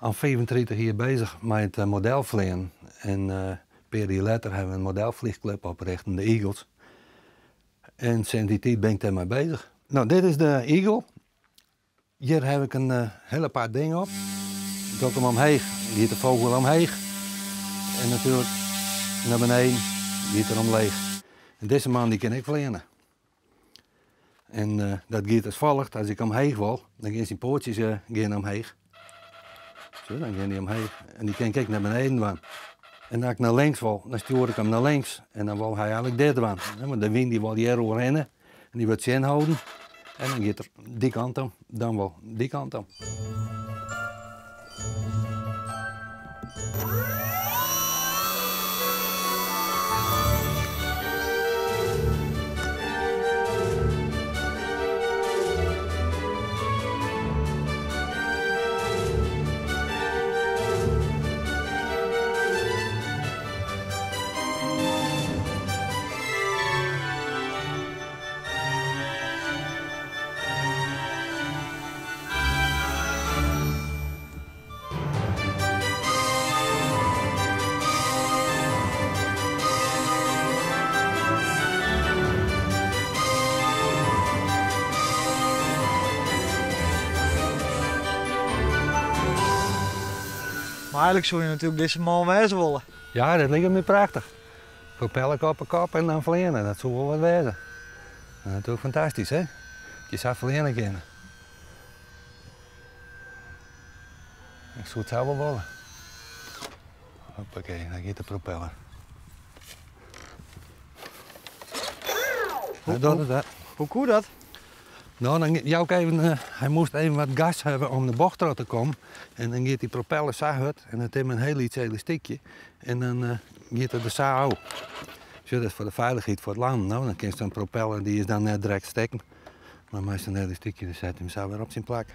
al 35 jaar bezig met het modelvliegen. En een paar jaar later hebben we een modelvliegclub opgericht, de Eagles. En sinds die tijd ben ik daarmee bezig. Nou, dit is de Eagle. Hier heb ik een hele paar dingen op. Ik doe hem omheen, gaat de vogel omheen. En natuurlijk naar beneden, gaat er omleeg. En deze man die kan ik vliegen. En dat gaat als volgt. Als ik omheen wil, dan gaan die pootjes omheen. Zo, dan gaan die omheen. En die kan ik naar beneden gaan. En als ik naar links wil, dan stuur ik hem naar links. En dan wil hij eigenlijk dit gaan. Maar de wind die wil hier overheen. En die wil het zin houden. En dan gaat er die kant om, dan wel die kant om. Maar eigenlijk zou je natuurlijk deze man wezen willen. Ja, dat lijkt me prachtig. Propellen op een kop en dan vliegen, dat zou wel wat wezen. Dat is natuurlijk fantastisch, hè? Je zou vliegen kunnen. Ik zou het zelf wel willen. Hoppakee, dan gaat de propeller. Hoe koe dat? Nou, dan jou ook even, hij moest even wat gas hebben om de bocht eruit te komen. En dan gaat die propeller zo uit en het heeft een heel iets elastiekje. En dan gaat het de zo. Zo, dat is voor de veiligheid voor het land. Nou, dan kun je zo'n propeller, die is dan net direct steken. Maar meestal een elastiekje, dan zet hij hem zo weer op zijn plek.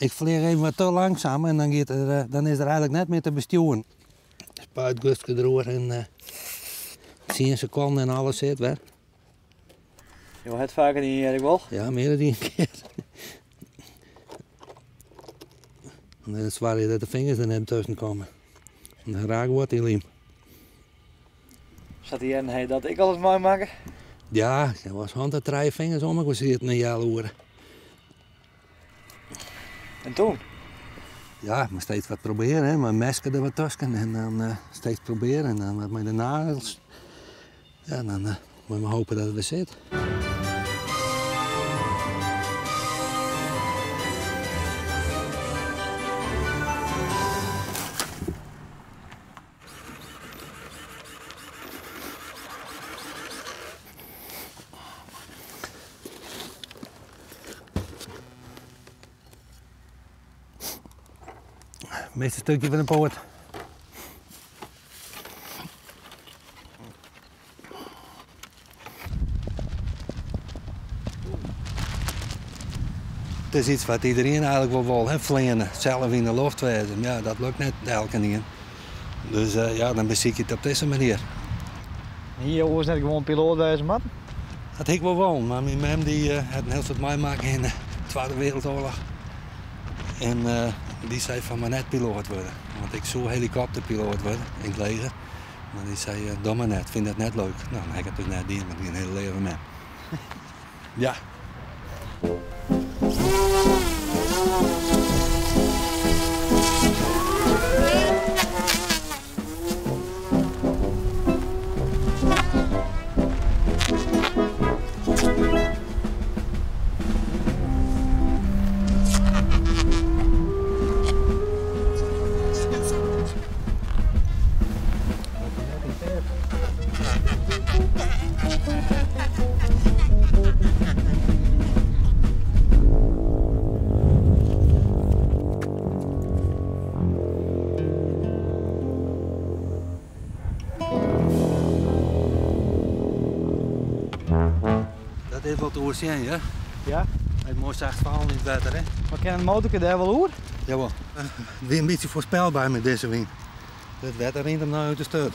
Ik vlieg even wat te langzaam en dan, dan is er eigenlijk net meer te besturen. Spuitgustje erover en 10 seconden en alles zit weg. Je wil het vaker niet, Erik wel? Ja, meer dan 1 keer. En dan is waar je dat de vingers er net tussen komen. En dan raak wordt die liem. Zat hij en dat ik alles mooi maken? Ja, dat was hand te 3 vingers om, ik was hier een jaar ouder. En toen? Ja, maar steeds wat proberen, hè. Maar mesken er wat tussen en dan steeds proberen en dan wat met de nagels. Ja, dan moet je maar hopen dat het er zit. Het meeste stukje van de poort. Het is iets wat iedereen eigenlijk wel wil, hè, vliegen, zelf in de lucht wezen. Ja, dat lukt net elke keer. Dus ja, dan beziek je het op deze manier. Hier was net gewoon piloot wezen, man. Dat heb ik wel, maar mijn mem die had een heel soort meemaken in de Tweede Wereldoorlog. En die zei van maar net piloot worden. Want ik zou helikopterpiloot worden in het leger. Maar die zei, doe maar net, vind dat net leuk. Nou, dan heb ik het dus net die, want ik een hele leven met. Ja. dit wat oor zijn, ja? Ja? Het mooiste echt verhaal niet beter, hè? Maar kan een motorke daar wel oer? Jawel. Weer een beetje voorspelbaar met deze wind. Het wetter rent hem nou uit de stad.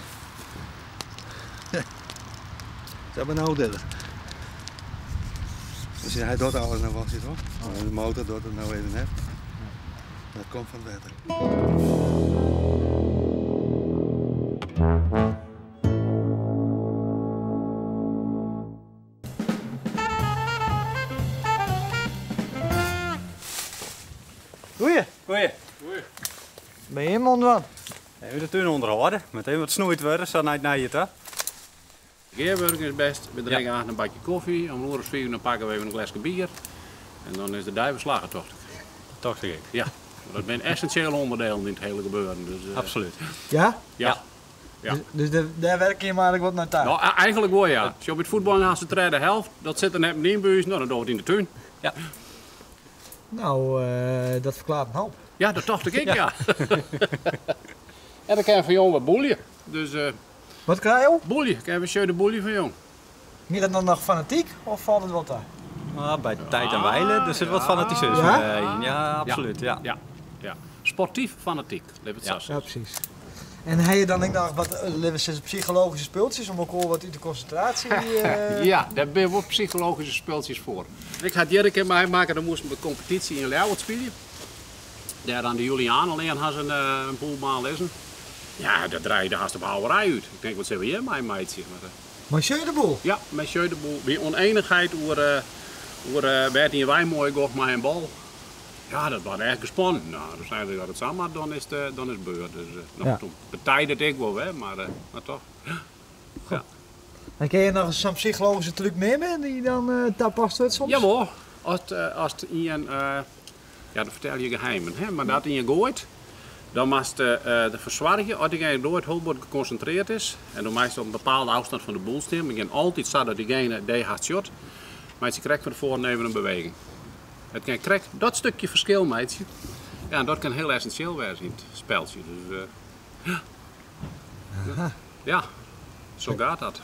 Ze hebben nou dit. Dus hij doet alles nog wel, ziet hoor. De motor doet het nou even net. Dat komt van het wetter. Goeie. Goeie. Ben je in man? Even de tuin onderhouden. Meteen wat snoeit worden, zo naar je toe. Geerburger is best. We drinken aan een bakje koffie. Om oren 4 dan pakken we even een glasje bier. En dan is de duivenslagen toch. Toch te gek. Ja, dat zijn essentiële onderdelen in het hele gebeuren. Dus, Absoluut. Ja? Ja. Ja. Dus daar werk je maar wat naar thuis? Nou, eigenlijk wel ja. Als je op het voetbal naast de tweede helft, dat zit er net in bij nou, dan doen we het in de tuin. Ja. Nou, dat verklaart een hoop. Ja, dat dacht ik, ja. En dan kan je van jou wat boelje. Dus Wat krijg je? boelje, kan je een schöne boelje van jou. Meer dan nog fanatiek of valt het wel daar? Maar bij tijd en wijlen, er zit wat fanaticisme Ja? in. Ja, absoluut. Ja. Ja. Sportief fanatiek, laat het zo Ja, zeggen. precies. En heb je dan nog wat psychologische speeltjes om ook al wat uit de concentratie? Ja, daar ben je wat psychologische speeltjes voor. Ik had iedere keer meemaken, dan moesten we competitie in Leeuwarden spelen. Daar aan de Julianen alleen had ze een boel maal lezen. Ja, dat draaide haast op houwerij uit. Ik denk, wat zijn we hier, mijn meidje? Maar, Monsieur de Boel. ja, met je de boel. Weer oneenigheid over werd in wij mooi gocht maar een bal. Ja, dat was echt gespannen. Nou, dan zeiden we dat het samen, dan is het beurt. Dus nog Ja. toen. De tijd dat ik wel, hè, maar toch. En ken je nog eens zo'n psychologische truc meer mee die dan daar past het soms? Jawel, als het in je, ja, dan vertel je geheimen, hè, maar dat in je gooit, dan moest de verzwargen, als diegene door het holbord geconcentreerd is, en dan meestal op een bepaalde afstand van de boel staan, maar je altijd staat dat diegene die had shot, maar je krijgt van tevoren even een beweging. Het kan krijgt dat stukje verschil, meidje. Ja, en dat kan heel essentieel zijn in het speltje. Dus, ja, zo gaat dat.